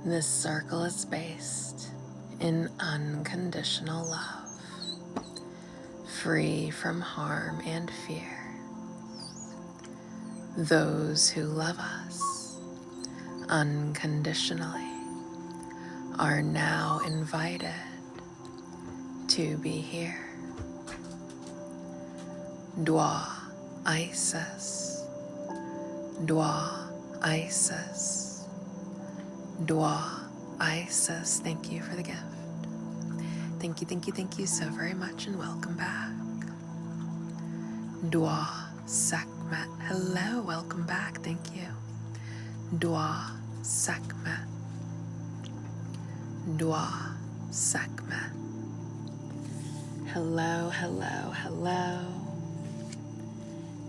This circle is based in unconditional love, free from harm and fear. Those who love us unconditionally are now invited to be here. Dwa Isis, Dwa Isis, Dwa Isis. Thank you for the gift. Thank you so very much, and welcome back. Dwa Sekhmet. Hello, welcome back. Thank you. Dwa Sekhmet. Dwa Sekhmet. Hello, hello, hello.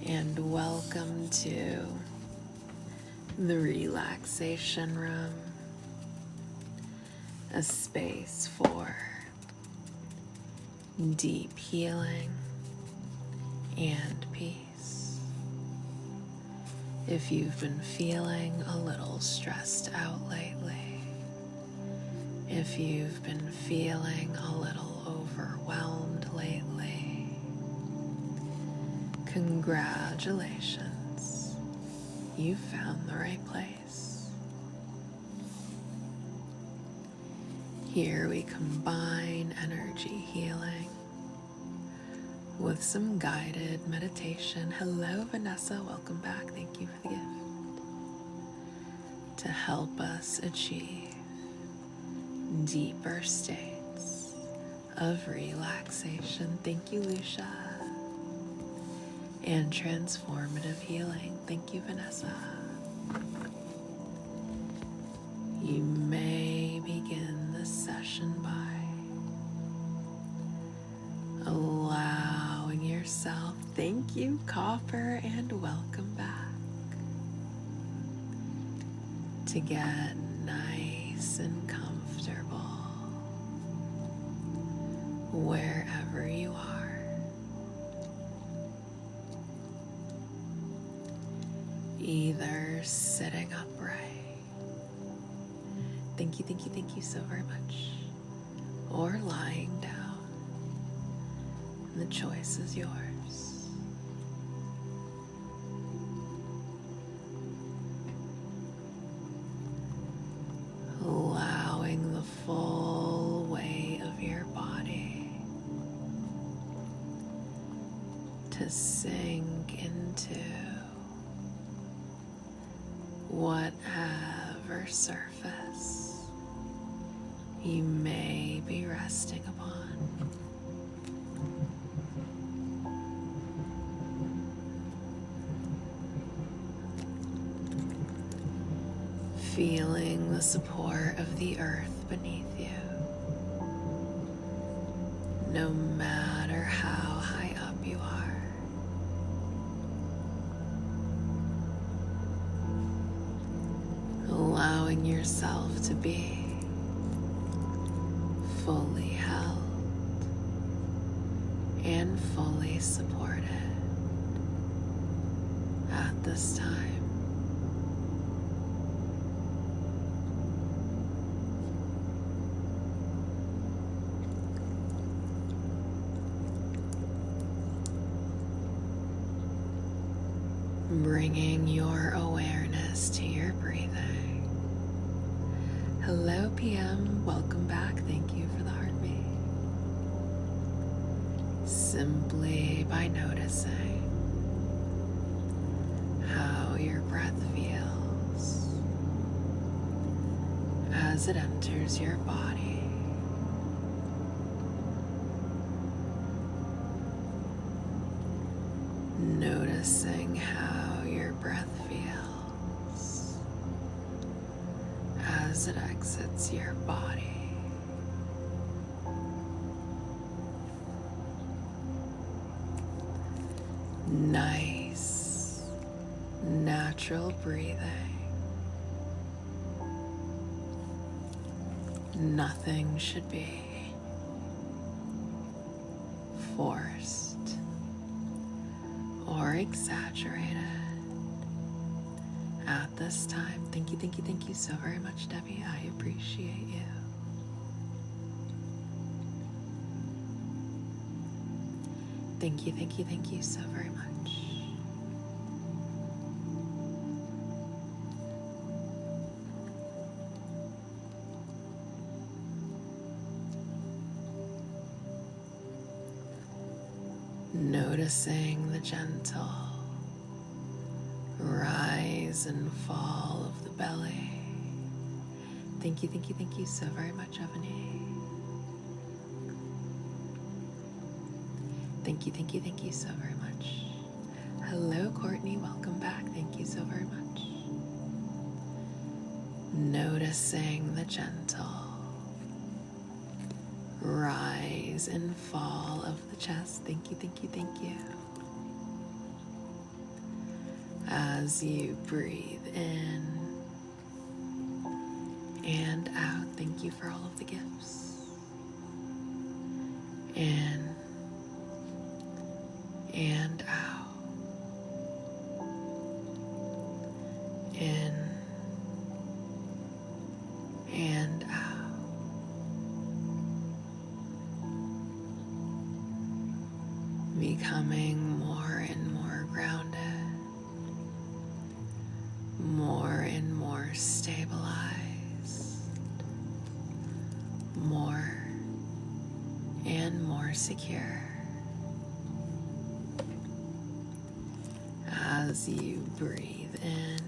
And welcome to the Relaxation Room, a space for deep healing and peace. If you've been feeling a little stressed out lately, if you've been feeling a little overwhelmed lately, congratulations, you found the right place. Here we combine energy healing with some guided meditation. Hello, Vanessa, welcome back. Thank you for the gift. To help us achieve deeper states of relaxation. Thank you, Lucia. And transformative healing. Thank you, Vanessa. You may begin this session by allowing yourself, thank you, Copper, and welcome back, to get nice and comfortable wherever you are. Either sitting upright, thank you so very much, or lying down. The choice is yours. Allowing the full weight of your body to sink into whatever surface you may be resting upon. Feeling the support of the earth beneath you, no matter how high up you are. Allowing yourself to be fully held and fully supported at this time. Bringing your awareness to your breathing. Hello, PM. Welcome back. Thank you for the heartbeat. Simply by noticing how your breath feels as it enters your body. Noticing how your breath feels as it exits your body. Nice, natural breathing. Nothing should be forced or exaggerated at this time. Thank you, thank you, thank you so very much, Debbie. I appreciate you. Thank you, thank you, thank you so very much. Noticing the gentle rise and fall of the belly. Thank you so very much, Ebony. Thank you so very much. Hello, Courtney, welcome back. Thank you so very much. Noticing the gentle rise and fall of the chest. Thank you, thank you, thank you. As you breathe in and out, thank you for all of the gifts. In and out. In and out. Becoming more and more grounded, more and more stabilized, more and more secure. As you breathe in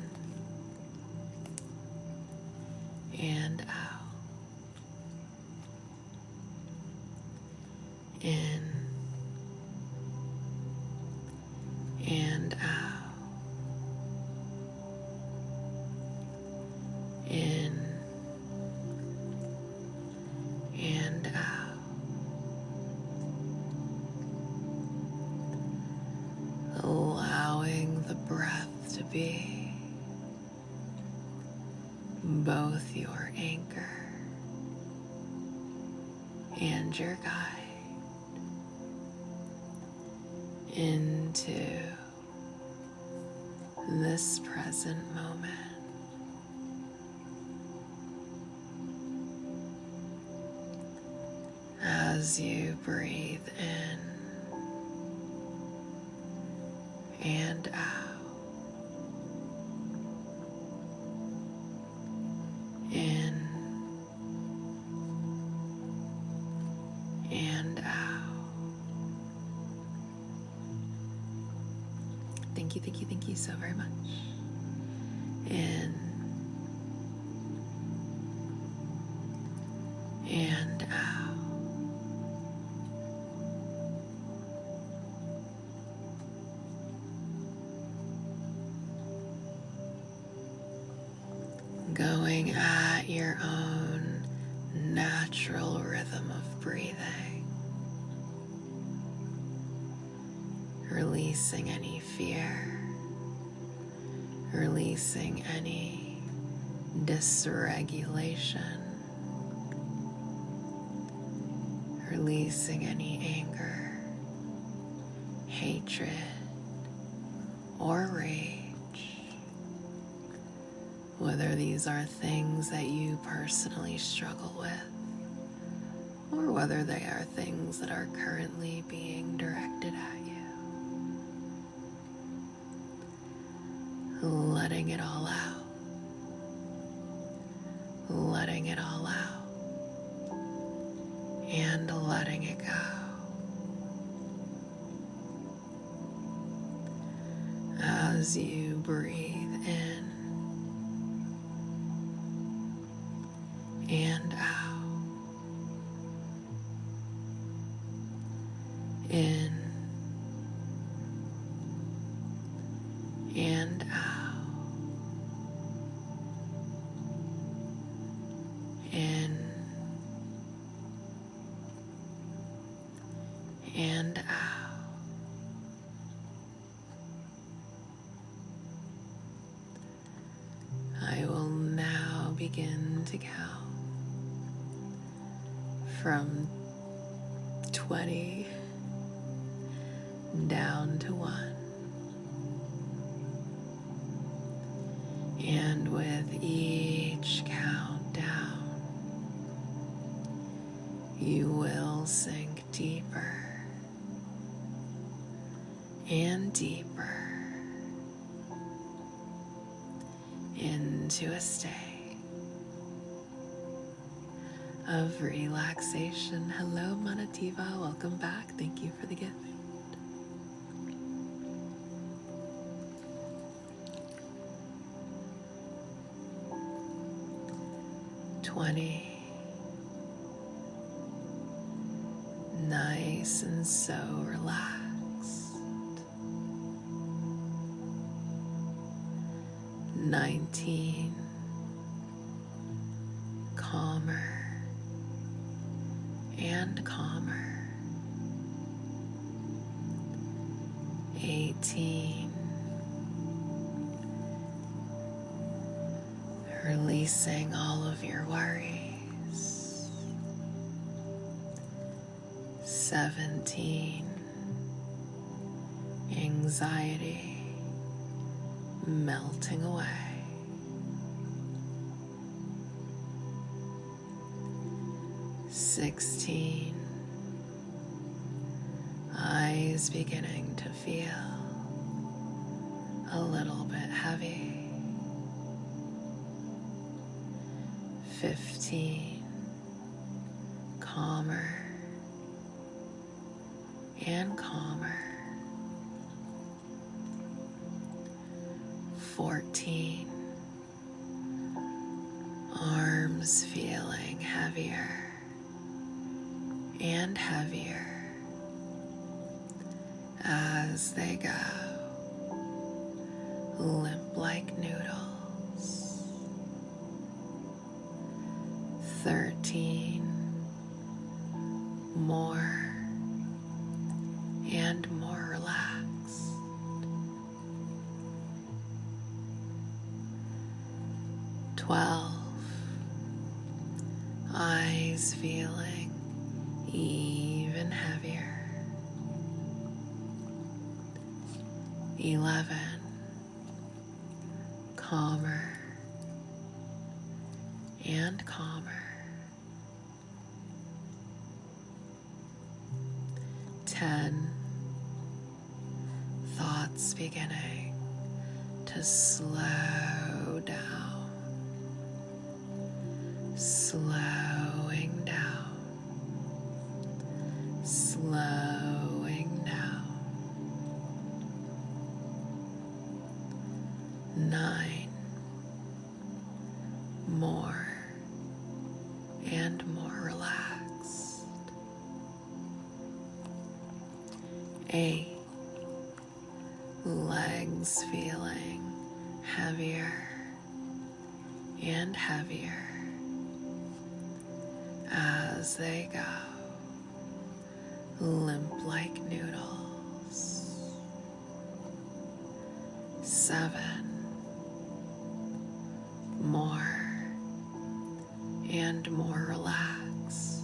and out, in and out, in and out, allowing the breath to be both your anchor and your guide into this present moment. As you breathe in and out, in and out. Thank you so very much. In and out. Going at your own natural rhythm of breathing. Releasing any fear. Releasing any dysregulation. Releasing any anger, hatred, or rage. Whether these are things that you personally struggle with, or whether they are things that are currently being directed at you. Letting it all out. Letting it all out. And letting it go. As you breathe in and out, in and out, in and out. I will now begin to count from 20 down to 1. And with each count down, you will sink deeper and deeper into a state of relaxation. Hello, Manativa. Welcome back. Thank you for the gift. 20. Nice and so relaxed. 19. Calmer and calmer. 18. Releasing all of your worries. 17. Anxiety melting away. 16. Eyes beginning to feel a little bit heavy. 15. Calmer and calmer. 14. Arms feeling heavier and heavier as they go, limp like noodles. 13. More and more relaxed. 12. Eyes feeling even heavier. 11. Calmer and calmer. 10. Thoughts beginning to slow down, slowing down, slowing down. 9. More and more relaxed. 8. Legs feeling heavier and heavier as they go, limp like noodles. 7. More and more relaxed.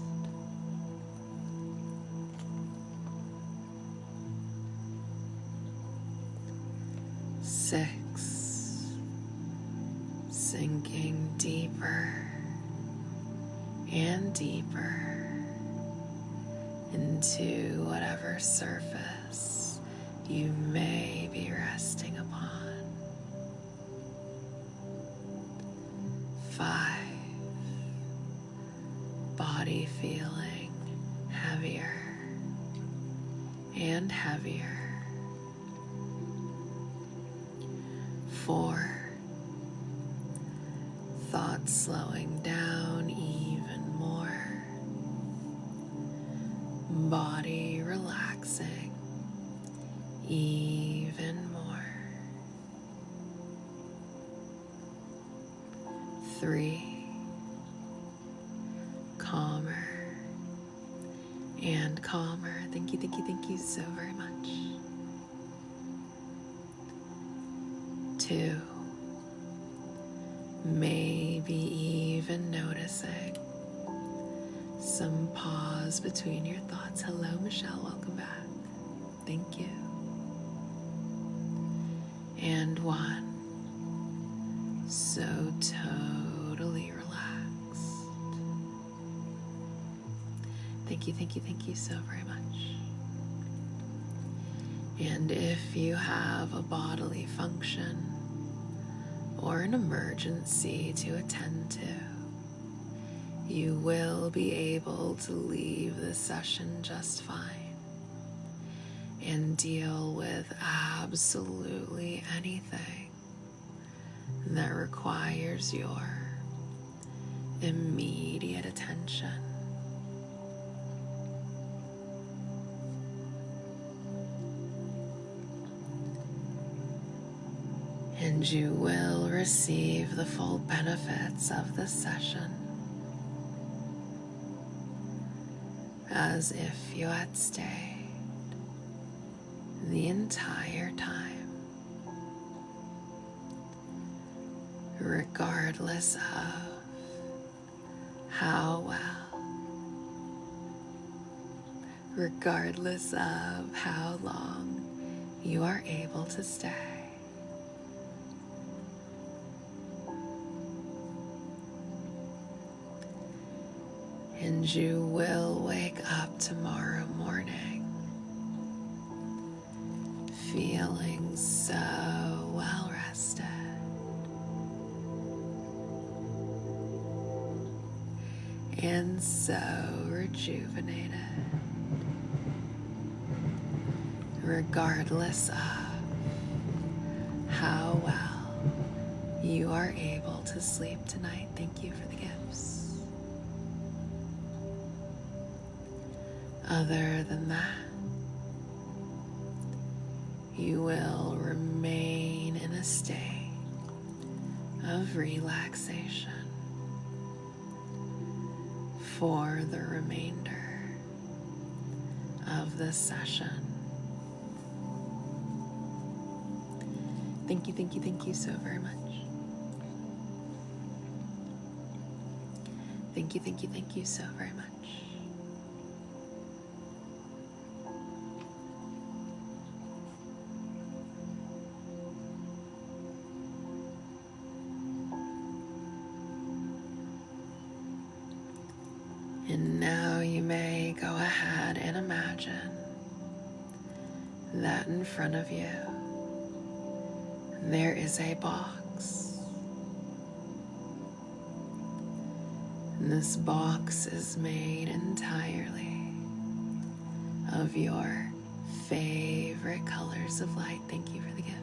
6. Sinking deeper and deeper into whatever surface you may be resting upon. 5. Body feeling heavier and heavier. 4. Thoughts slowing down even more. Body relaxing even more. 3. Calmer and calmer. Thank you so very much. 2. Maybe even noticing some pause between your thoughts. Hello, Michelle. Welcome back. Thank you. And 1. so totally relaxed. Thank you so very much. And if you have a bodily function or an emergency to attend to, you will be able to leave the session just fine and deal with absolutely anything that requires your immediate attention. And you will receive the full benefits of this session as if you had stayed the entire time, regardless of how well, regardless of how long you are able to stay. And you will wake up tomorrow morning feeling so well rested and so rejuvenated, regardless of how well you are able to sleep tonight. Thank you for the gifts. Other than that, you will remain in a state of relaxation for the remainder of this session. Thank you so very much. Thank you so very much. And now you may go ahead and imagine that in front of you there is a box. And this box is made entirely of your favorite colors of light. Thank you for the gift.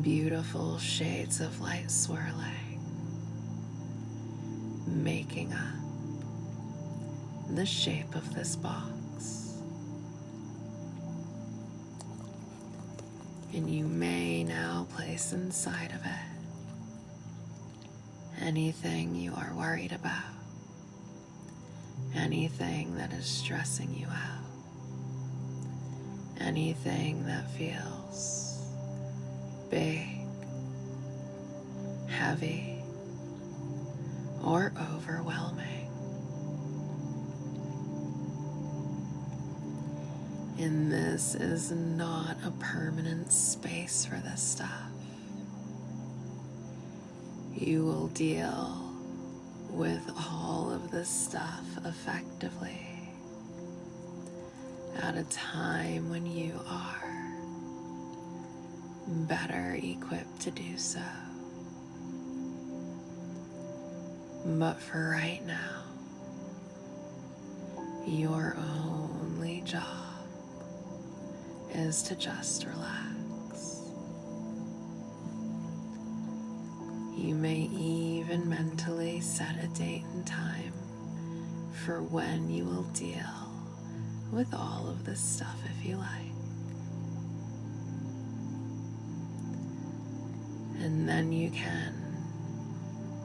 Beautiful shades of light swirling, making up the shape of this box. And you may now place inside of it anything you are worried about, anything that is stressing you out, anything that feels big, heavy, or overwhelming. And this is not a permanent space for this stuff. You will deal with all of this stuff effectively at a time when you are better equipped to do so. But for right now, your only job is to just relax. You may even mentally set a date and time for when you will deal with all of this stuff if you like. And then you can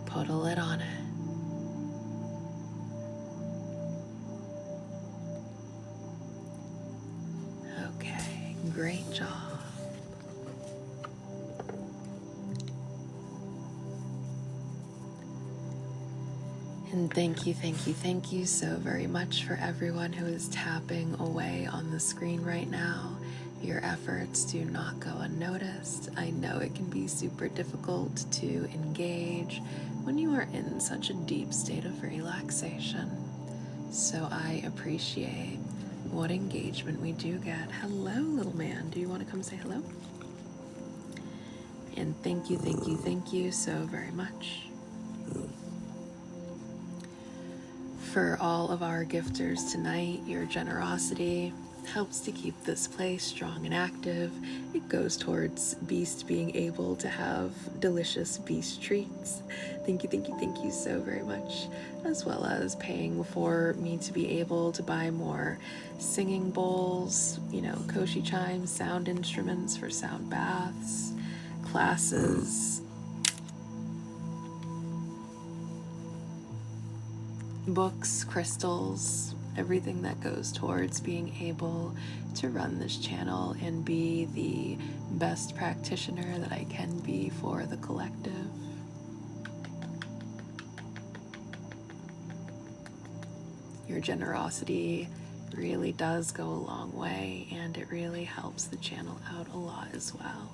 put a lid on it. Okay, great job. And thank you so very much for everyone who is tapping away on the screen right now. Your efforts do not go unnoticed. I know it can be super difficult to engage when you are in such a deep state of relaxation. So I appreciate what engagement we do get. Hello, little man. Do you want to come say hello? And thank you so very much for all of our gifters tonight. Your generosity helps to keep this place strong and active. It goes towards Beast being able to have delicious Beast treats. Thank you so very much. As well as paying for me to be able to buy more singing bowls, koshi chimes, sound instruments for sound baths, classes, books, crystals, everything that goes towards being able to run this channel and be the best practitioner that I can be for the collective. Your generosity really does go a long way, and it really helps the channel out a lot as well.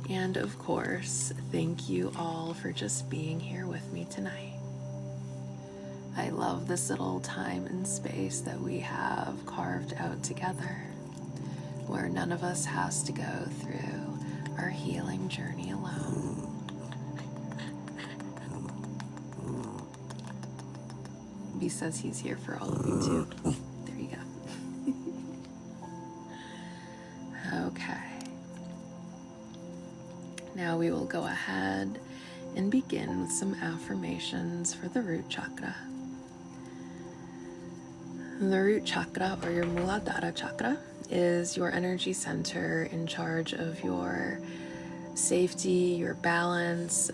And of course, thank you all for just being here with me tonight. I love this little time and space that we have carved out together, where none of us has to go through our healing journey alone. B says he's here for all of you too. There you go. Okay. Now we will go ahead and begin with some affirmations for the root chakra. The root chakra, or your Muladhara chakra, is your energy center in charge of your safety, your balance,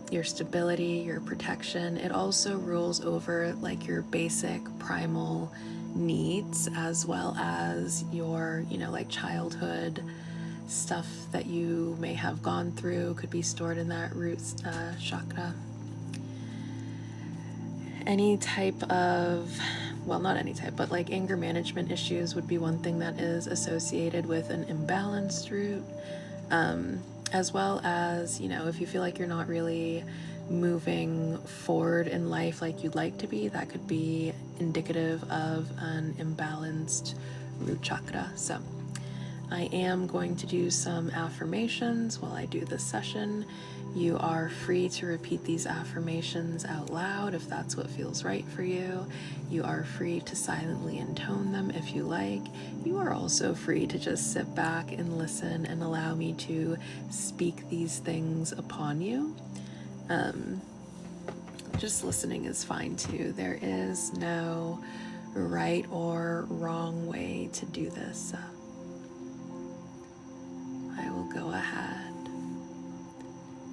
your stability, your protection. It also rules over like your basic primal needs, as well as your, like childhood stuff that you may have gone through could be stored in that root chakra. Any type of, well, not any type, but like anger management issues would be one thing that is associated with an imbalanced root. As well as, if you feel like you're not really moving forward in life like you'd like to be, that could be indicative of an imbalanced root chakra. So I am going to do some affirmations while I do this session. You are free to repeat these affirmations out loud if that's what feels right for you. You are free to silently intone them if you like. You are also free to just sit back and listen and allow me to speak these things upon you. Just listening is fine too. There is no right or wrong way to do this. So I will go ahead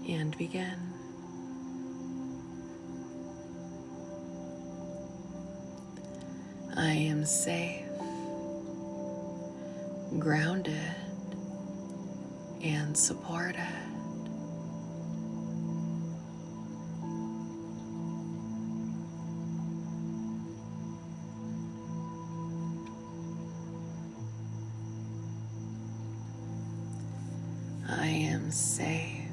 and begin. I am safe, grounded, and supported. I am safe,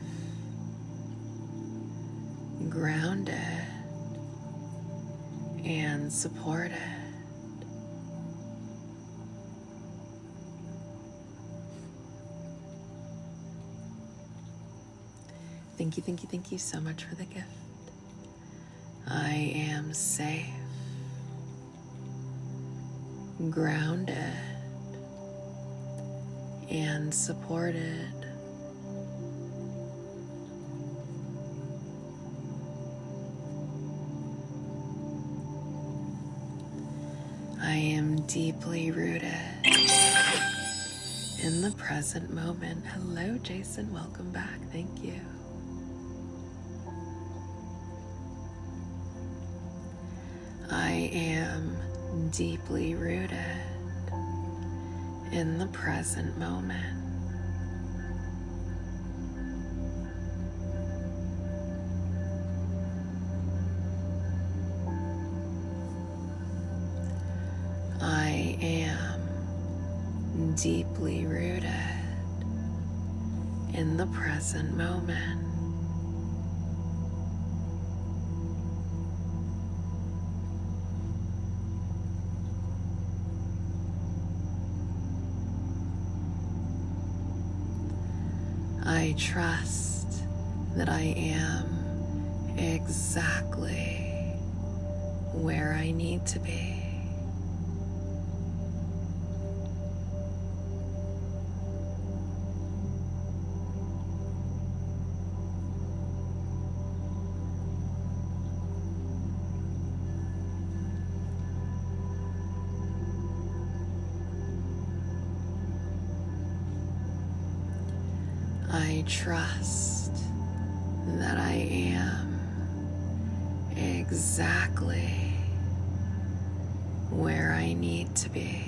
grounded, and supported. Thank you so much for the gift. I am safe, grounded, and supported. I am deeply rooted in the present moment. Hello, Jason. Welcome back. Thank you. I am deeply rooted in the present moment. I am in the present moment. I trust that I am exactly where I need to be. I trust that I am exactly where I need to be.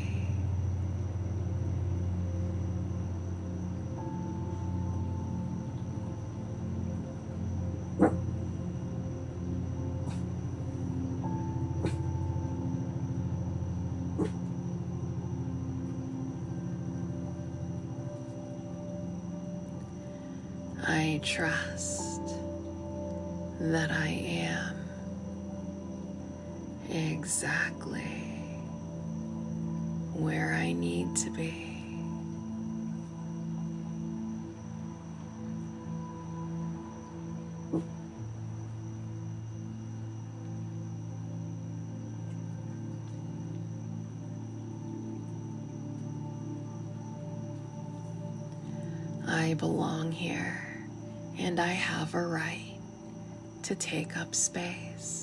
I trust that I am exactly where I need to be. I belong here, and I have a right to take up space.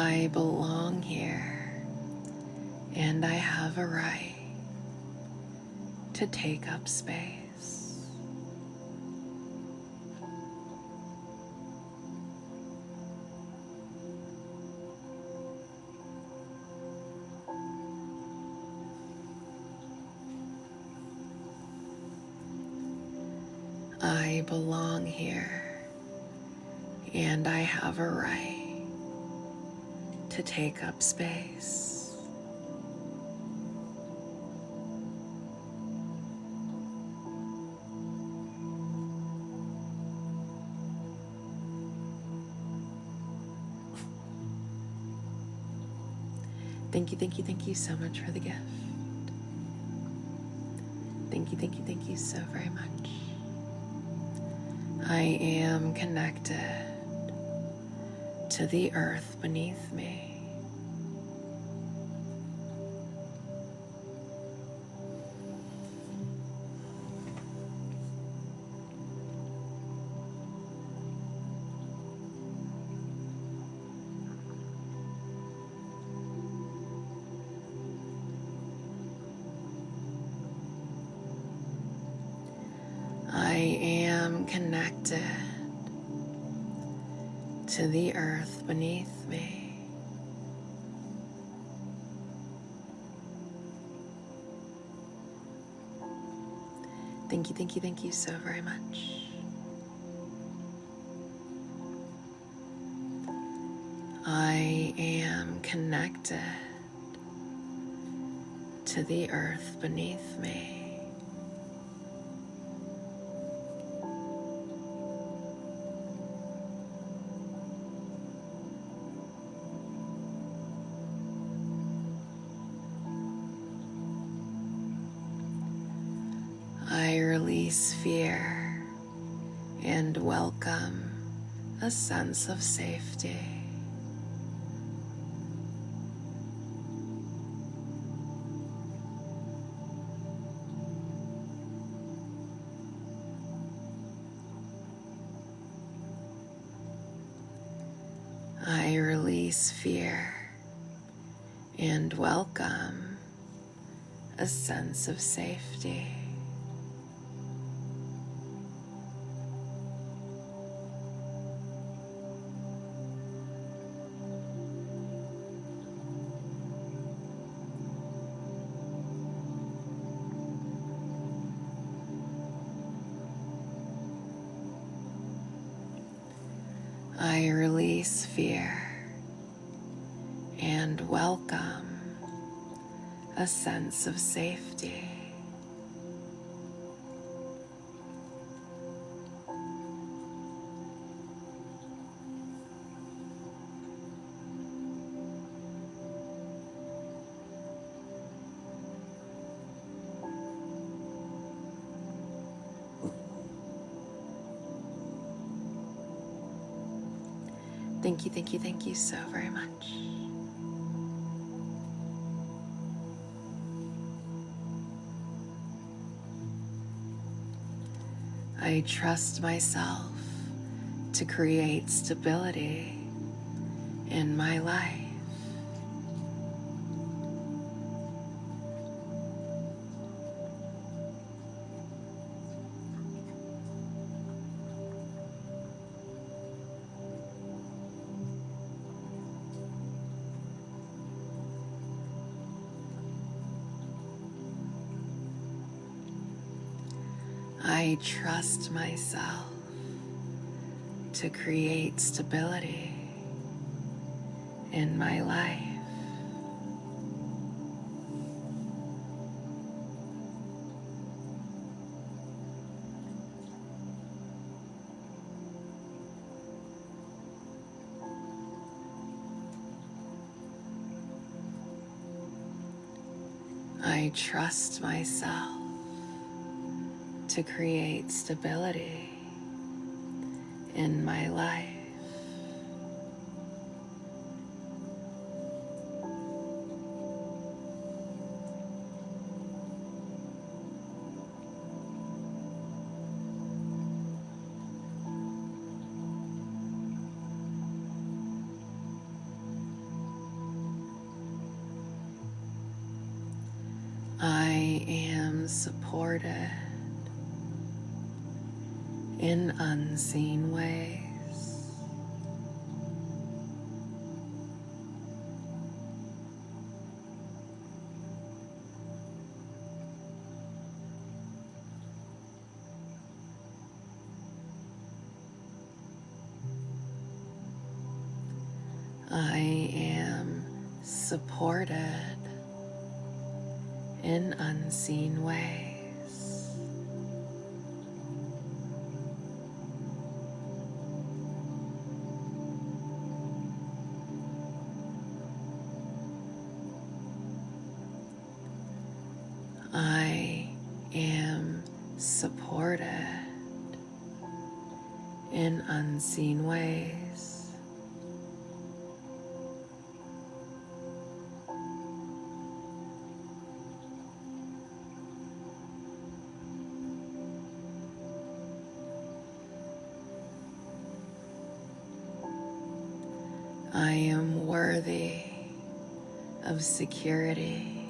I belong here, and I have a right to take up space. I belong here, and I have a right to take up space. Thank you so much for the gift. Thank you so very much. I am connected to the earth beneath me. I am connected to the earth beneath me. Thank you so very much. I am connected to the earth beneath me. I release fear and welcome a sense of safety. I release fear and welcome a sense of safety. I release fear and welcome a sense of safety. Thank you so very much. I trust myself to create stability in my life. I trust myself to create stability in my life. I trust myself to create stability in my life. I am supported in unseen ways. I am supported in unseen ways. I am supported in unseen ways. I am worthy of security,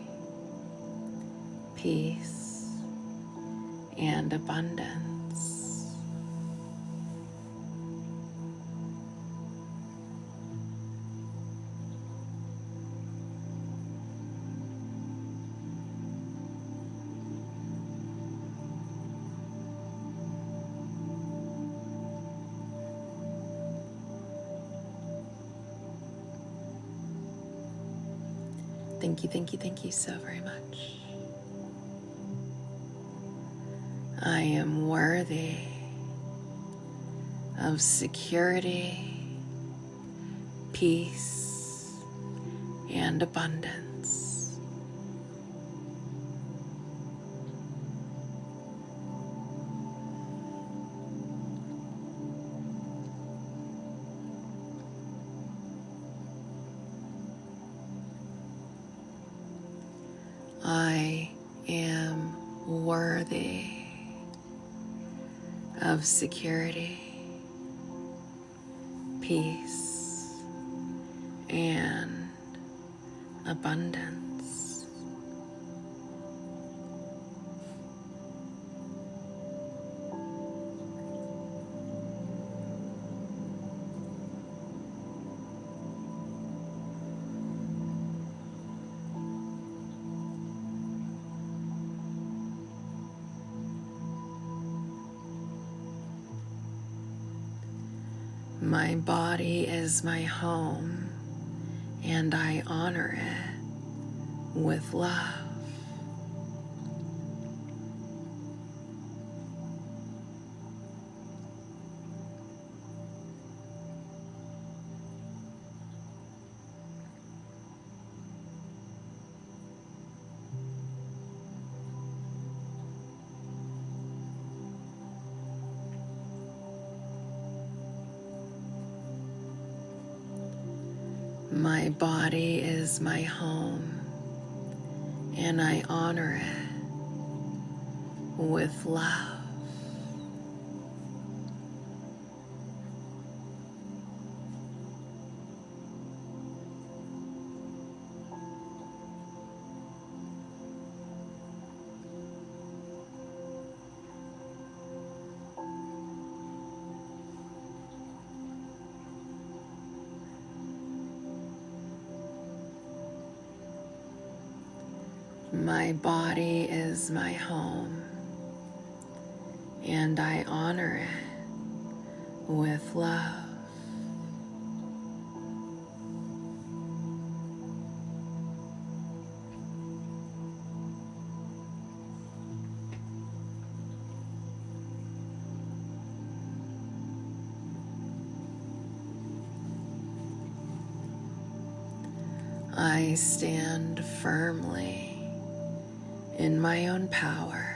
peace, and abundance. Thank you so very much. I am worthy of security, peace, and abundance. I am worthy of security, peace, and abundance. My body is my home, and I honor it with love. My body is my home, and I honor it with love. My body is my home, and I honor it with love. I stand firmly in my own power.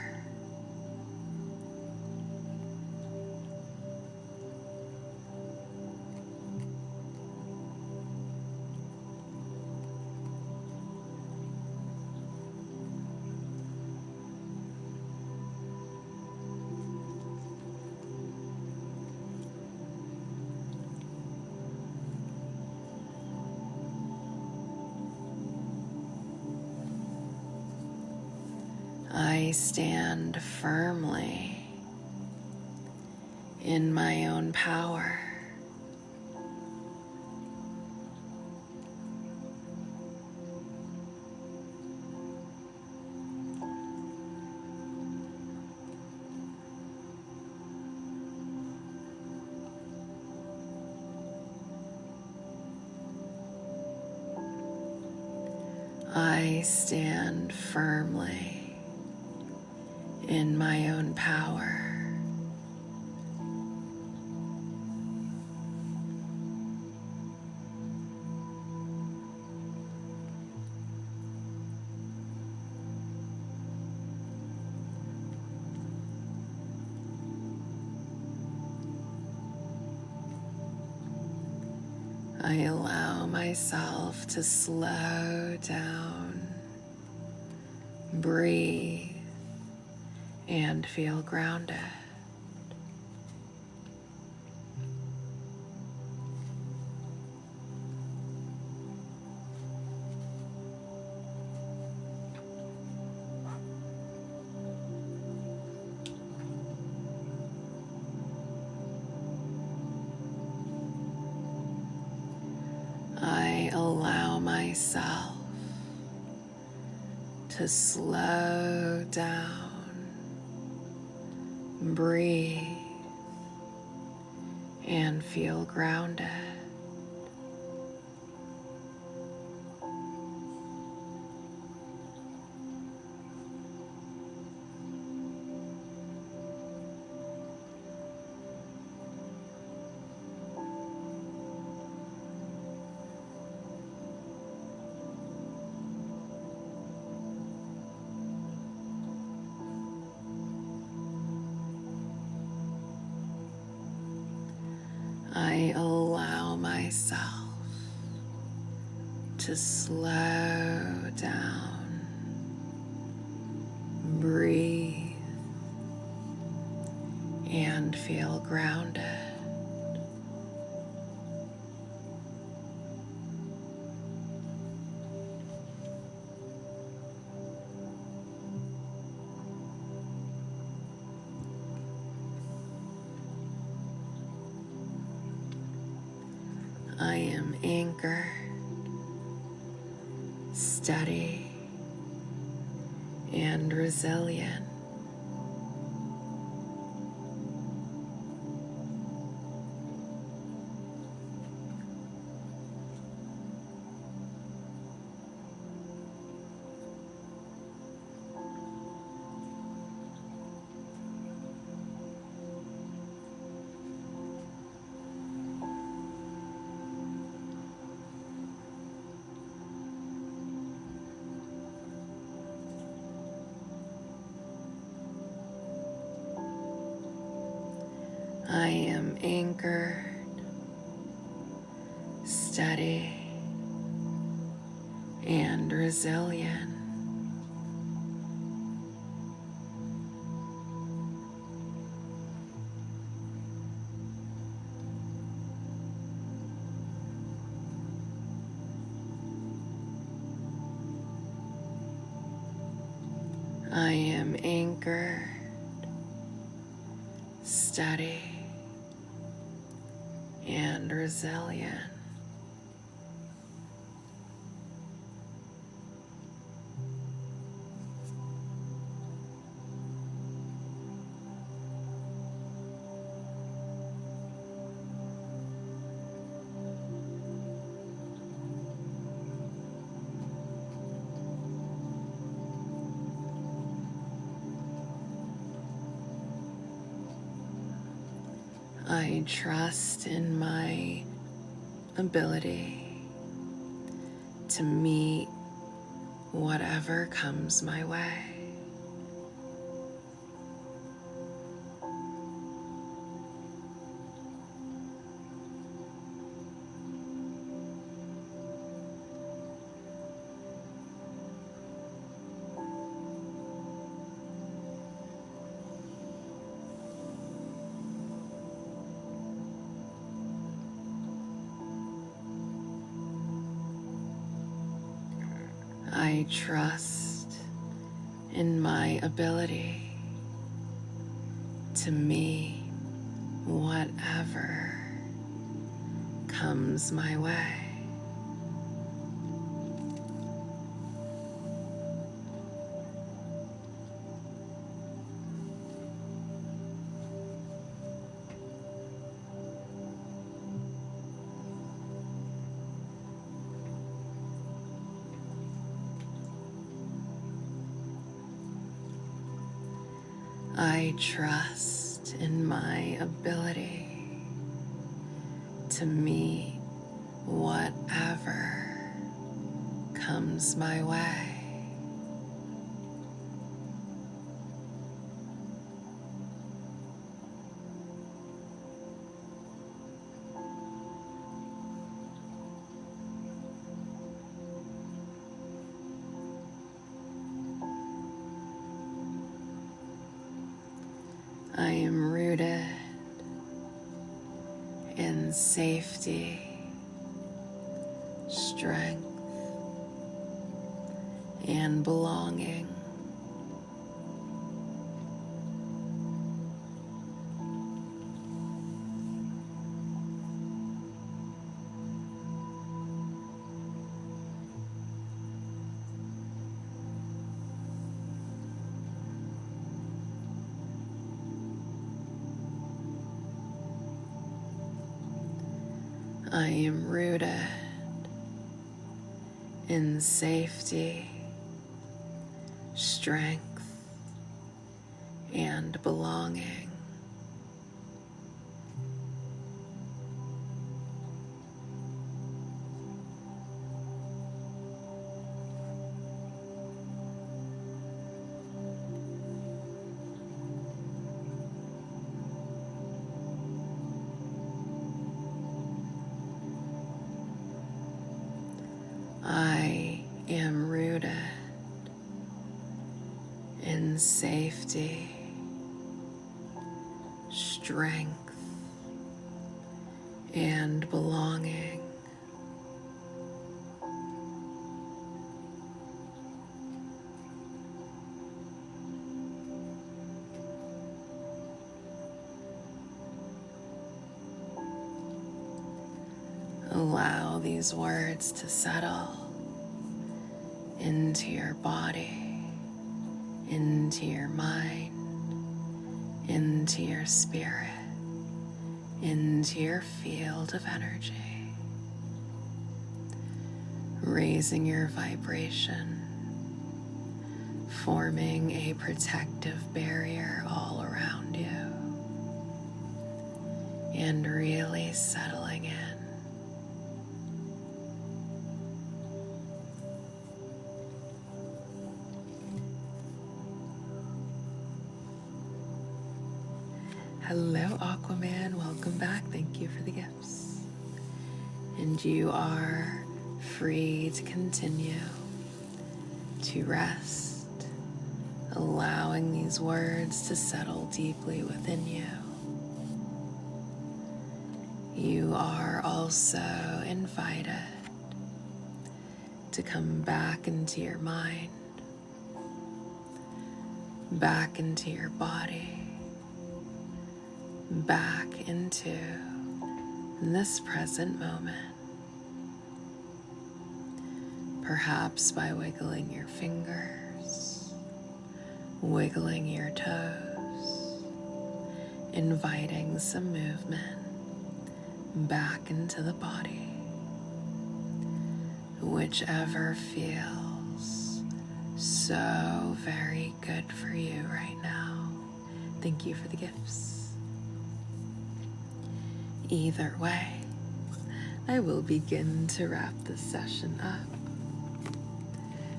I stand firmly in my own power. I stand firmly in my own power. I allow myself to slow down, breathe, and feel grounded. I allow myself to slow down, breathe, and feel grounded. I allow myself to slow down, breathe, and feel grounded. I am anchored, steady, and resilient. am anchored, steady, and resilient. I am anchored, steady, and resilient. I trust in my ability to meet whatever comes my way. I trust in my ability to meet whatever comes my way. I trust in my ability to meet whatever comes my way. I am rooted in safety, strength, and belonging. I am rooted in safety, strength, and belonging. I am rooted in safety, strength, and belonging. Allow these words to settle into your body, into your mind, into your spirit, into your field of energy, raising your vibration, forming a protective barrier all around you, and really settling in. Hello, Aquaman. Welcome back. Thank you for the gifts. And you are free to continue to rest, allowing these words to settle deeply within you. You are also invited to come back into your mind, back into your body, back into this present moment. Perhaps by wiggling your fingers, wiggling your toes, inviting some movement back into the body, whichever feels so very good for you right now. Thank you for the gifts. Either way, I will begin to wrap this session up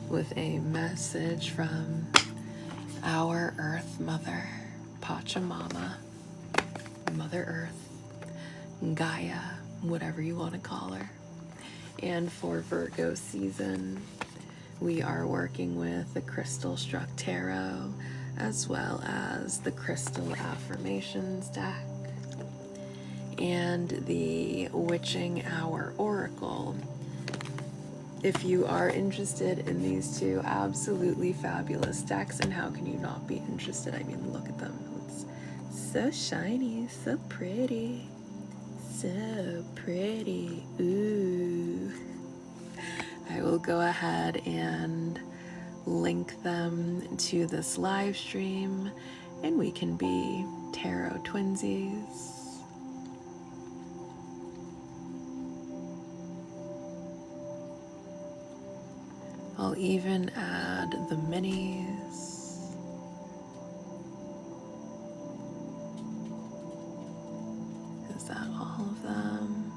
with a message from our Earth Mother, Pachamama, Mother Earth, Gaia, whatever you want to call her. And for Virgo season, we are working with the Crystal Struck Tarot as well as the Crystal Affirmations deck and the Witching Hour Oracle. If you are interested in these two absolutely fabulous decks, and how can you not be interested? I mean, look at them. It's so shiny, so pretty. So pretty. Ooh. I will go ahead and link them to this live stream, and we can be tarot twinsies. I'll even add the minis. Is that all of them?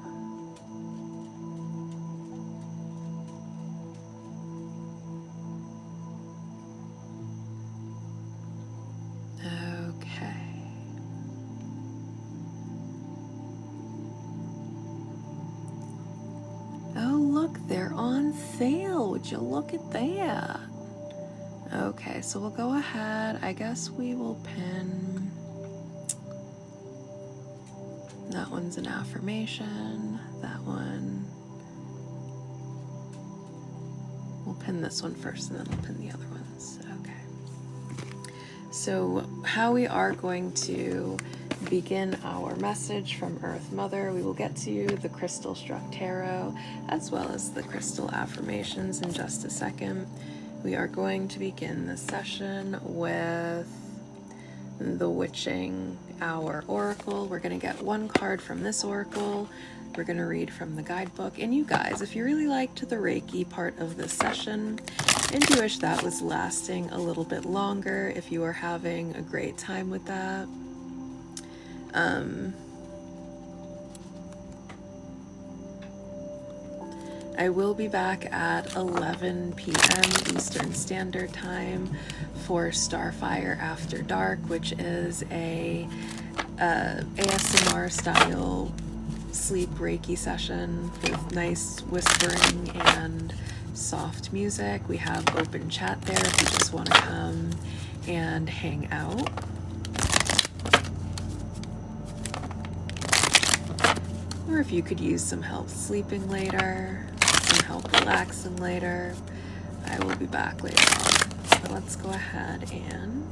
Okay. Oh, look, they're on sale. Would you look at that? Okay, so we'll go ahead. I guess we will pin. That one's an affirmation. That one. We'll pin this one first and then we'll pin the other ones. Okay. So how we are going to begin our message from Earth Mother, we will get to the Crystal Struck Tarot as well as the Crystal Affirmations in just a second. We are going to begin this session with the Witching Hour Oracle. We're going to get one card from this oracle. We're going to read from the guidebook. And you guys, if you really liked the Reiki part of this session and you wish that was lasting a little bit longer, if you are having a great time with that, I will be back at 11 p.m. Eastern Standard Time for Starfire After Dark, which is a ASMR style sleep Reiki session with nice whispering and soft music. We have open chat there if you just want to come and hang out. Or if you could use some help sleeping later, some help relaxing later, I will be back later on. So let's go ahead and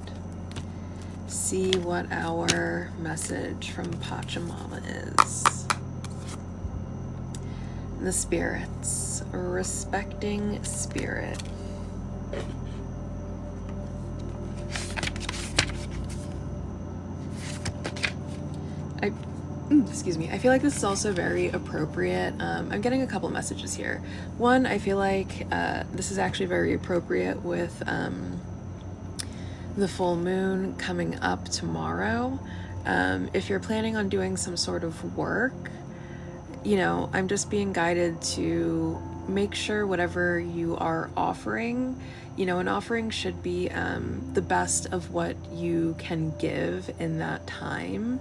see what our message from Pachamama is. The spirits, respecting spirit. Excuse me, I feel like this is also very appropriate. I'm getting a couple messages here. One, I feel like this is actually very appropriate with the full moon coming up tomorrow. If you're planning on doing some sort of work, I'm just being guided to make sure whatever you are offering, an offering should be the best of what you can give in that time,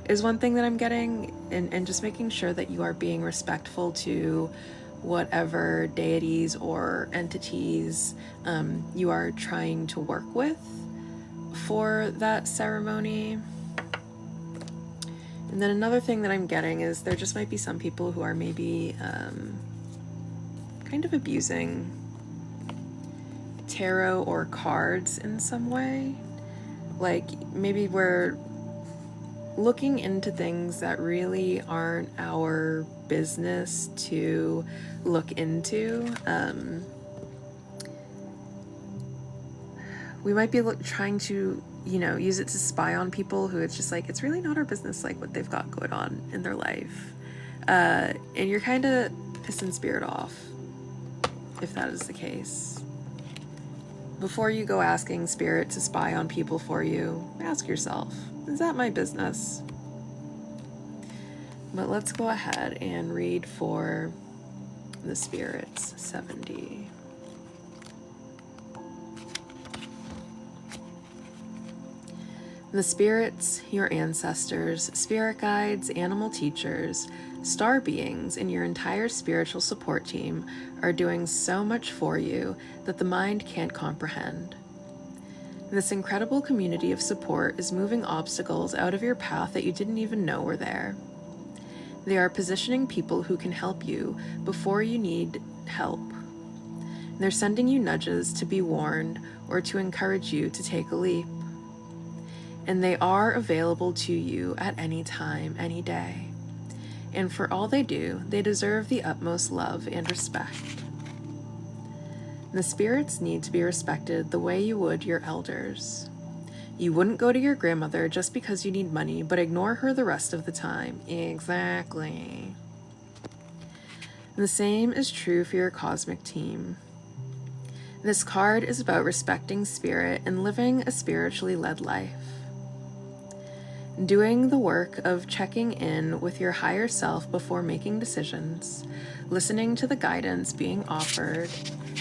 is one thing that I'm getting, and just making sure that you are being respectful to whatever deities or entities you are trying to work with for that ceremony. And then another thing that I'm getting is there just might be some people who are maybe kind of abusing tarot or cards in some way. Like maybe we're looking into things that really aren't our business to look into. We might be trying to, use it to spy on people who it's just like, it's really not our business, like what they've got going on in their life. And you're kind of pissing spirit off if that is the case. Before you go asking spirit to spy on people for you, ask yourself, is that my business? But let's go ahead and read for the spirits, 70. The spirits, your ancestors, spirit guides, animal teachers, star beings, and your entire spiritual support team are doing so much for you that the mind can't comprehend. This incredible community of support is moving obstacles out of your path that you didn't even know were there. They are positioning people who can help you before you need help. They're sending you nudges to be warned or to encourage you to take a leap. And they are available to you at any time, any day. And for all they do, they deserve the utmost love and respect. The spirits need to be respected the way you would your elders. You wouldn't go to your grandmother just because you need money, but ignore her the rest of the time. Exactly. The same is true for your cosmic team. This card is about respecting spirit and living a spiritually led life. Doing the work of checking in with your higher self before making decisions, listening to the guidance being offered,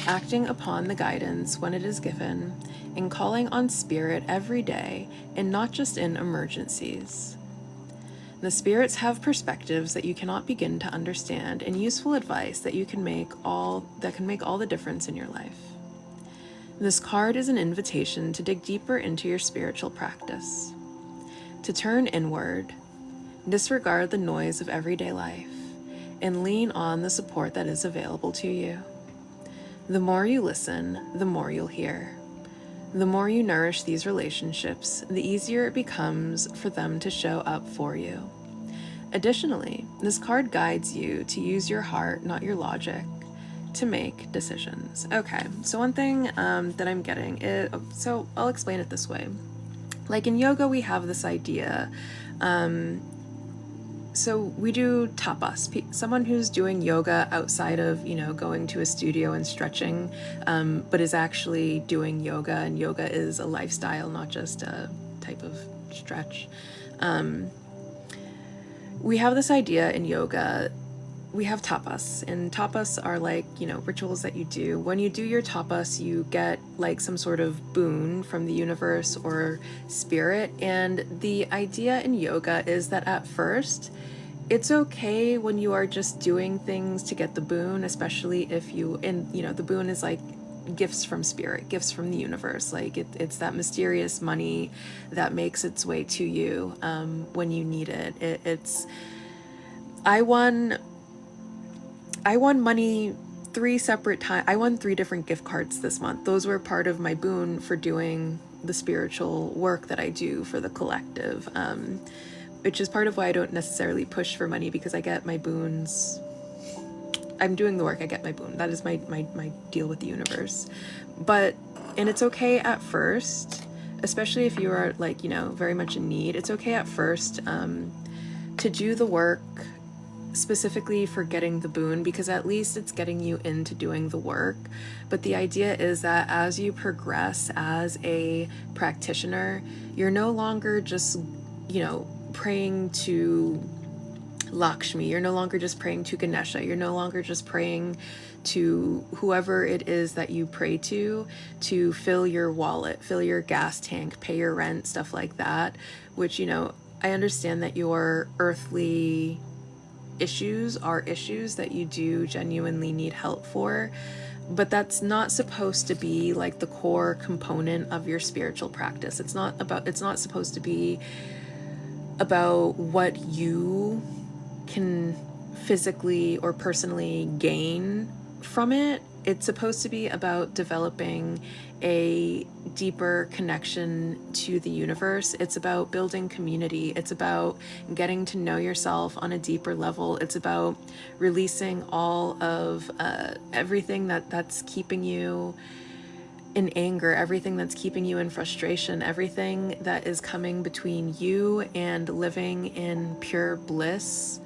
acting upon the guidance when it is given, and calling on spirit every day and not just in emergencies. The spirits have perspectives that you cannot begin to understand and useful advice that can make all the difference in your life. This card is an invitation to dig deeper into your spiritual practice. To turn inward, disregard the noise of everyday life, and lean on the support that is available to you. The more you listen, the more you'll hear. The more you nourish these relationships, the easier it becomes for them to show up for you. Additionally, this card guides you to use your heart, not your logic, to make decisions. Okay, so one thing that I'm getting so I'll explain it this way. Like in yoga, we have this idea. So we do tapas, someone who's doing yoga outside of, going to a studio and stretching, but is actually doing yoga, and yoga is a lifestyle, not just a type of stretch. We have this idea in yoga. We have tapas, and tapas are like, rituals that you do. When you do your tapas, you get like some sort of boon from the universe or spirit. And the idea in yoga is that at first, it's okay when you are just doing things to get the boon, especially if the boon is like gifts from spirit, gifts from the universe. Like it's that mysterious money that makes its way to you when you need it. I won money 3 separate times. I won 3 different gift cards this month. Those were part of my boon for doing the spiritual work that I do for the collective, which is part of why I don't necessarily push for money, because I get my boons. I'm doing the work, I get my boon. That is my deal with the universe. And it's okay at first, especially if you are very much in need. It's okay at first to do the work specifically for getting the boon, because at least it's getting you into doing the work. But the idea is that as you progress as a practitioner, you're no longer just, praying to Lakshmi. You're no longer just praying to Ganesha. You're no longer just praying to whoever it is that you pray to fill your wallet, fill your gas tank, pay your rent, stuff like that, which, you know, I understand that your earthly issues are issues that you do genuinely need help for, but that's not supposed to be like the core component of your spiritual practice. It's not supposed to be about what you can physically or personally gain from it. It's supposed to be about developing a deeper connection to the universe. It's about building community. It's about getting to know yourself on a deeper level. It's about releasing all of everything that's keeping you in anger, everything that's keeping you in frustration, everything that is coming between you and living in pure bliss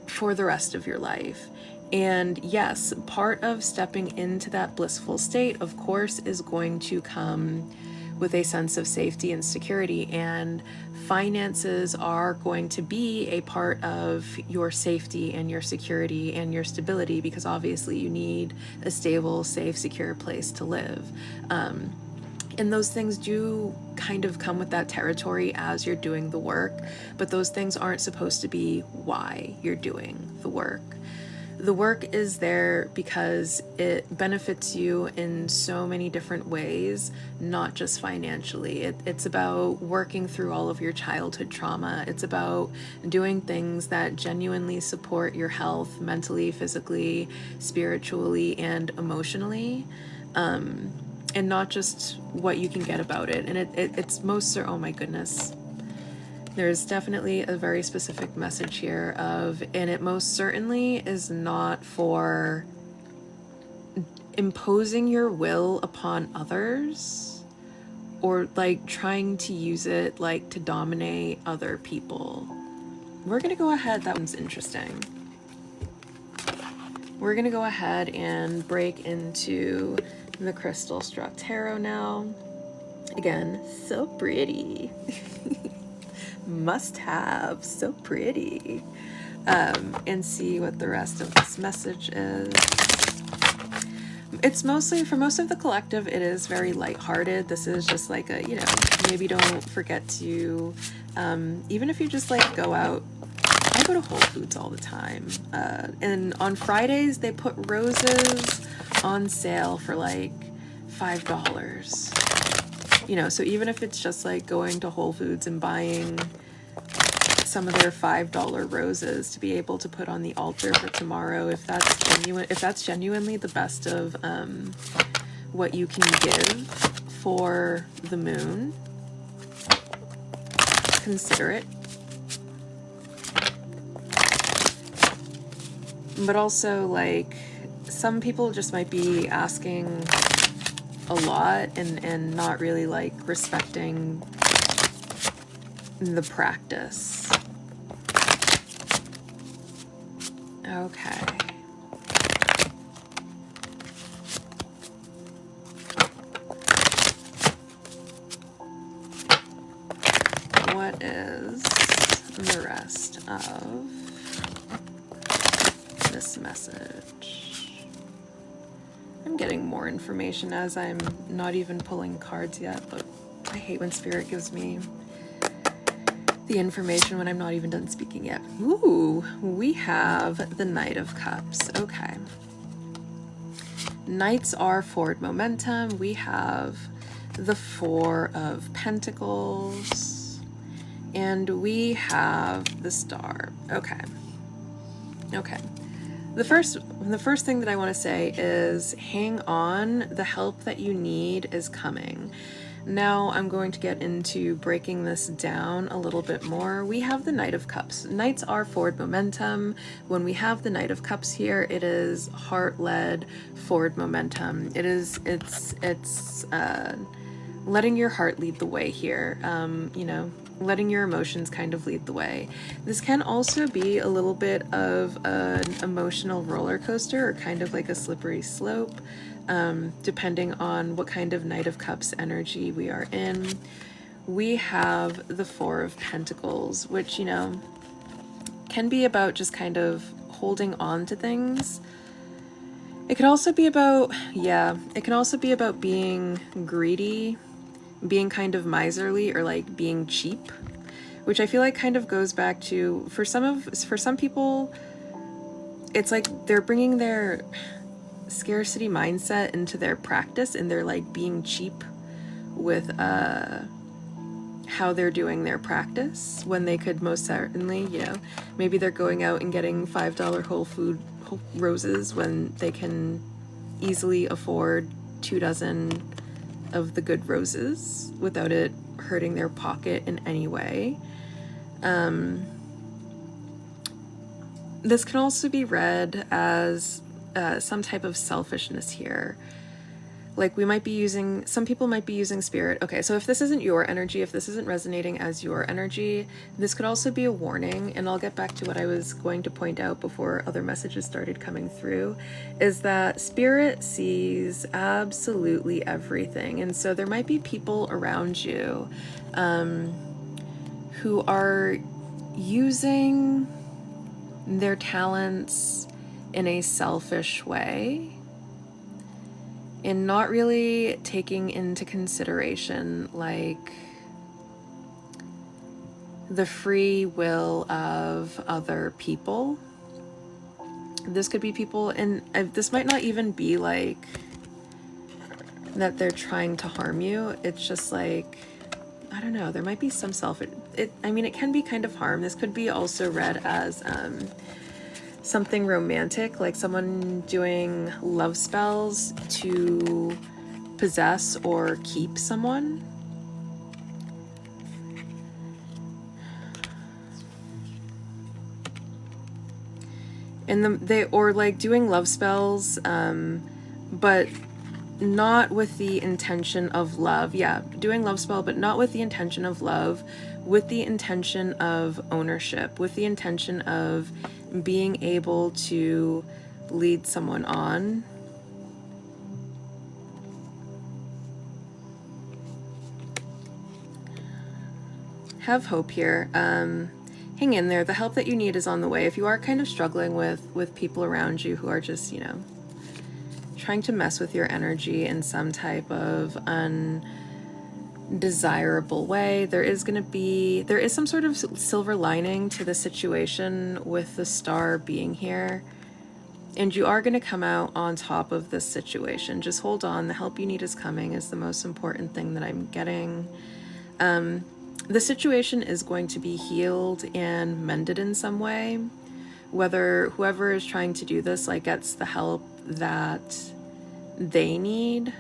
for the rest of your life. And yes, part of stepping into that blissful state, of course, is going to come with a sense of safety and security, and finances are going to be a part of your safety and your security and your stability, because obviously you need a stable, safe, secure place to live. And those things do kind of come with that territory as you're doing the work, but those things aren't supposed to be why you're doing the work. The work is there because it benefits you in so many different ways, not just financially. It's about working through all of your childhood trauma. It's about doing things that genuinely support your health mentally, physically, spiritually, and emotionally. And not just what you can get about it. And it's most, oh my goodness. There's definitely a very specific message here and it most certainly is not for imposing your will upon others or like trying to use it like to dominate other people. We're gonna go ahead, that one's interesting. We're gonna go ahead and break into the Crystal Struck Tarot now. Again, so pretty. Must have, so pretty. And see what the rest of this message is. It's mostly, for most of the collective, it is very lighthearted. This is just like a, you know, maybe don't forget to, even if you just like go out, I go to Whole Foods all the time. And on Fridays, they put roses on sale for like $5. You know, so even if it's just like going to Whole Foods and buying some of their $5 roses to be able to put on the altar for tomorrow, if that's genuinely the best of what you can give for the moon, consider it. But also, like, some people just might be asking a lot and not really like respecting the practice. Okay. What is the rest of this message? I'm getting more information as I'm not even pulling cards yet, but I hate when Spirit gives me the information when I'm not even done speaking yet. Ooh, we have the Knight of Cups. Okay. Knights are forward momentum. We have the Four of Pentacles. And we have the Star. Okay. Okay. The first thing that I want to say is hang on. The help that you need is coming. Now I'm going to get into breaking this down a little bit more. We have the Knight of Cups. Knights are forward momentum. When we have the Knight of Cups here, it is heart-led forward momentum. It's letting your heart lead the way here. You know, letting your emotions kind of lead the way. This can also be a little bit of an emotional roller coaster or kind of like a slippery slope, depending on what kind of Knight of Cups energy we are in. We have the Four of Pentacles, which, you know, can be about just kind of holding on to things. It could also be about, it can also be about being greedy, being kind of miserly, or like being cheap, which I feel like kind of goes back to, for some people, it's like they're bringing their scarcity mindset into their practice, and they're like being cheap with how they're doing their practice, when they could most certainly, maybe they're going out and getting $5 whole roses when they can easily afford 2 dozen of the good roses without it hurting their pocket in any way. This can also be read as some type of selfishness here. Like some people might be using spirit. Okay, so if this isn't your energy, if this isn't resonating as your energy, this could also be a warning, and I'll get back to what I was going to point out before other messages started coming through, is that spirit sees absolutely everything. And so there might be people around you who are using their talents in a selfish way, and not really taking into consideration like the free will of other people. This could be people, and this might not even be like that they're trying to harm you. It's just like, I don't know, there might be some it can be kind of harm. This could be also read as something romantic, like someone doing love spells to possess or keep someone. And or like doing love spells, but not with the intention of love. Yeah, doing love spell, but not with the intention of love, with the intention of ownership, with the intention of being able to lead someone on. Have hope here. Hang in there. The help that you need is on the way. If you are kind of struggling with people around you who are just, trying to mess with your energy in some type of undesirable way, there is some sort of silver lining to the situation with the star being here, and you are going to come out on top of this situation. Just hold on. The help you need is coming, is the most important thing that I'm getting. The situation is going to be healed and mended in some way, whether whoever is trying to do this like gets the help that they need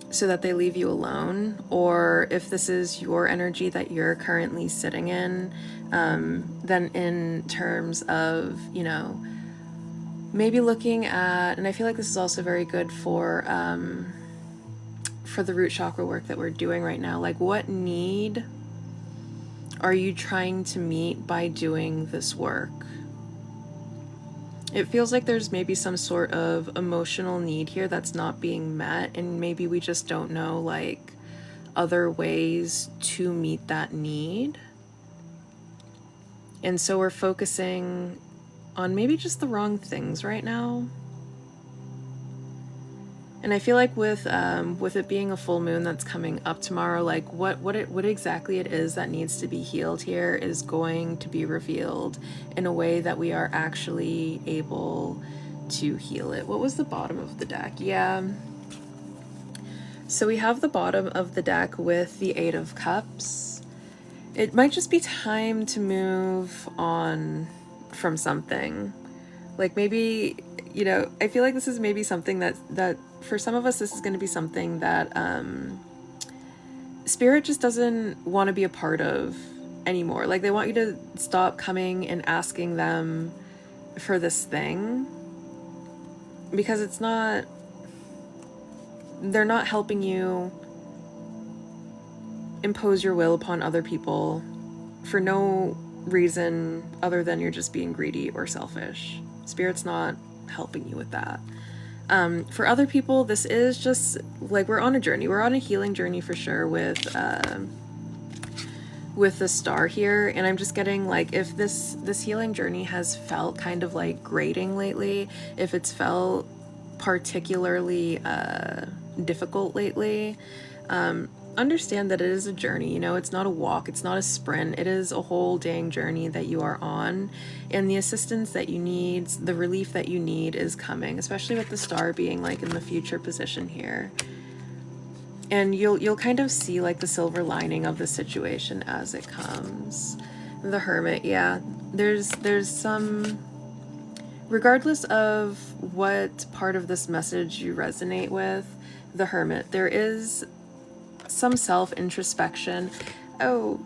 so that they leave you alone, or if this is your energy that you're currently sitting in, then in terms of, maybe looking at, and I feel like this is also very good for the root chakra work that we're doing right now, like what need are you trying to meet by doing this work? It feels like there's maybe some sort of emotional need here that's not being met, and maybe we just don't know like other ways to meet that need. And so we're focusing on maybe just the wrong things right now. And I feel like with it being a full moon that's coming up tomorrow, like what exactly it is that needs to be healed here is going to be revealed in a way that we are actually able to heal it. What was the bottom of the deck? Yeah. So we have the bottom of the deck with the 8 of Cups. It might just be time to move on from something. Like maybe, I feel like this is maybe something that for some of us, this is going to be something that Spirit just doesn't want to be a part of anymore. Like they want you to stop coming and asking them for this thing, because they're not helping you impose your will upon other people for no reason other than you're just being greedy or selfish. Spirit's not helping you with that. For other people, this is just like we're on a journey. We're on a healing journey for sure with with the star here, and I'm just getting like, if this healing journey has felt kind of like grating lately, if it's felt particularly difficult lately, understand that it is a journey. You know, it's not a walk, it's not a sprint, it is a whole dang journey that you are on, and the assistance that you need, the relief that you need is coming, especially with the star being like in the future position here. And you'll kind of see like the silver lining of the situation as it comes. The Hermit, yeah, there's some, regardless of what part of this message you resonate with, the Hermit, there is some self-introspection. Oh,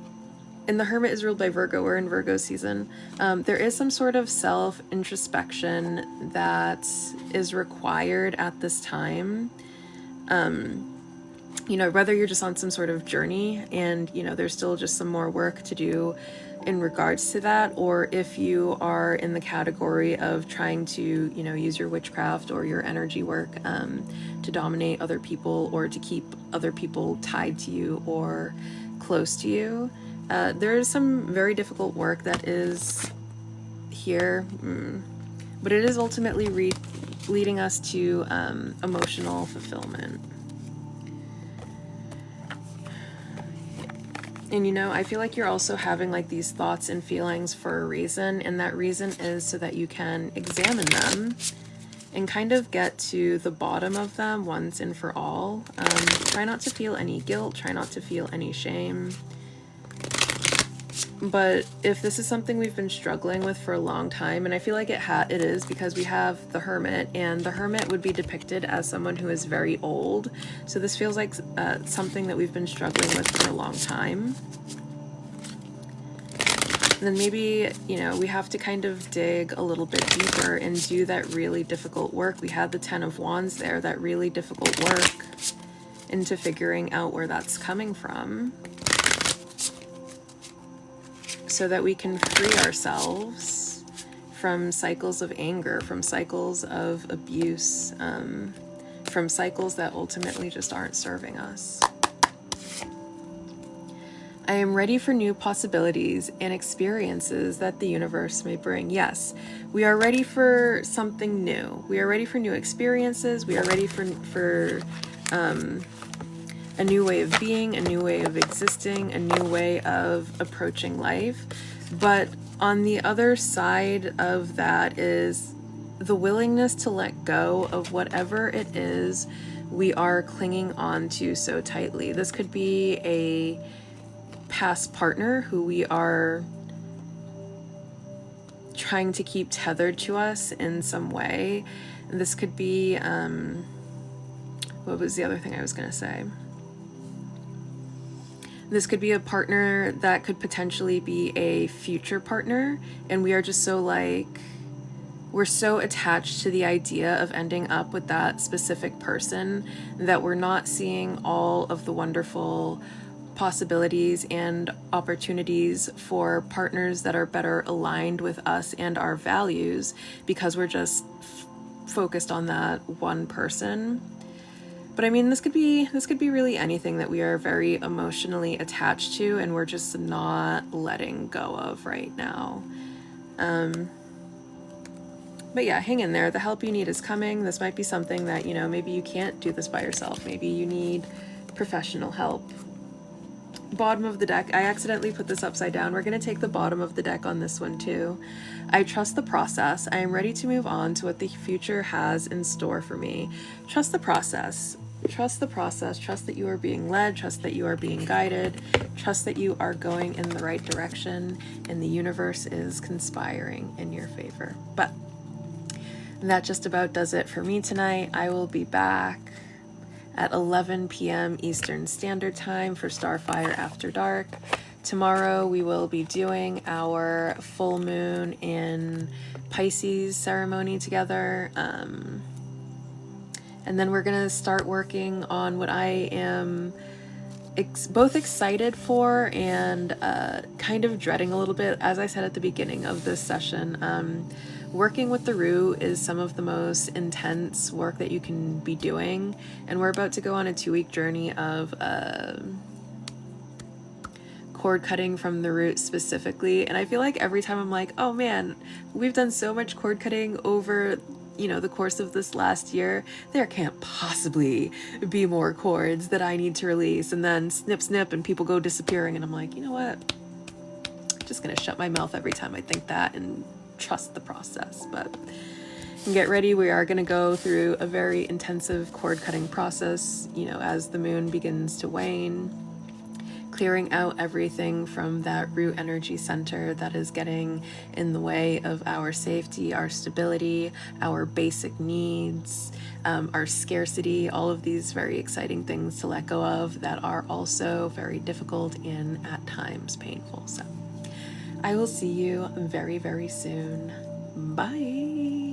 and the Hermit is ruled by Virgo. We're in Virgo season. There is some sort of self-introspection that is required at this time. You know, whether you're just on some sort of journey and, you know, there's still just some more work to do in regards to that, or if you are in the category of trying to, you know, use your witchcraft or your energy work to dominate other people or to keep other people tied to you or close to you. There is some very difficult work that is here, but it is ultimately leading us to emotional fulfillment. And, you know, I feel like you're also having like these thoughts and feelings for a reason, and that reason is so that you can examine them and kind of get to the bottom of them once and for all. Try not to feel any guilt, try not to feel any shame. But if this is something we've been struggling with for a long time, and I feel like it is, because we have the Hermit, and the Hermit would be depicted as someone who is very old. So this feels like something that we've been struggling with for a long time. And then maybe, you know, we have to kind of dig a little bit deeper and do that really difficult work. We had the Ten of Wands there, that really difficult work into figuring out where that's coming from, so that we can free ourselves from cycles of anger, from cycles of abuse, from cycles that ultimately just aren't serving us. I am ready for new possibilities and experiences that the universe may bring. Yes, we are ready for something new. We are ready for new experiences. We are ready for a new way of being, a new way of existing, a new way of approaching life. But on the other side of that is the willingness to let go of whatever it is we are clinging on to so tightly. This could be a past partner who we are trying to keep tethered to us in some way. This could be, what was the other thing I was going to say? This could be a partner that could potentially be a future partner, and we are just so like, we're so attached to the idea of ending up with that specific person that we're not seeing all of the wonderful possibilities and opportunities for partners that are better aligned with us and our values, because we're just focused on that one person. But I mean, this could be really anything that we are very emotionally attached to and we're just not letting go of right now. But yeah, hang in there. The help you need is coming. This might be something that, you know, maybe you can't do this by yourself. Maybe you need professional help. Bottom of the deck, I accidentally put this upside down. We're going to take the bottom of the deck on this one too. I trust the process. I am ready to move on to what the future has in store for me. Trust the process. Trust the process. Trust that you are being led. Trust that you are being guided. Trust that you are going in the right direction and the universe is conspiring in your favor. But that just about does it for me tonight. I will be back at 11 p.m. Eastern Standard Time for Starfire After Dark. Tomorrow we will be doing our full moon in Pisces ceremony together. And then we're going to start working on what I am both excited for and kind of dreading a little bit. As I said at the beginning of this session, working with the root is some of the most intense work that you can be doing. And we're about to go on a 2-week journey of cord cutting from the root specifically. And I feel like every time I'm like, oh man, we've done so much cord cutting over, you know, the course of this last year, there can't possibly be more cords that I need to release. And then snip, snip, and people go disappearing. And I'm like, you know what? I'm just going to shut my mouth every time I think that and trust the process. But get ready. We are going to go through a very intensive cord cutting process, you know, as the moon begins to wane, clearing out everything from that root energy center that is getting in the way of our safety, our stability, our basic needs, our scarcity, all of these very exciting things to let go of that are also very difficult and at times painful. So I will see you very, very soon. Bye.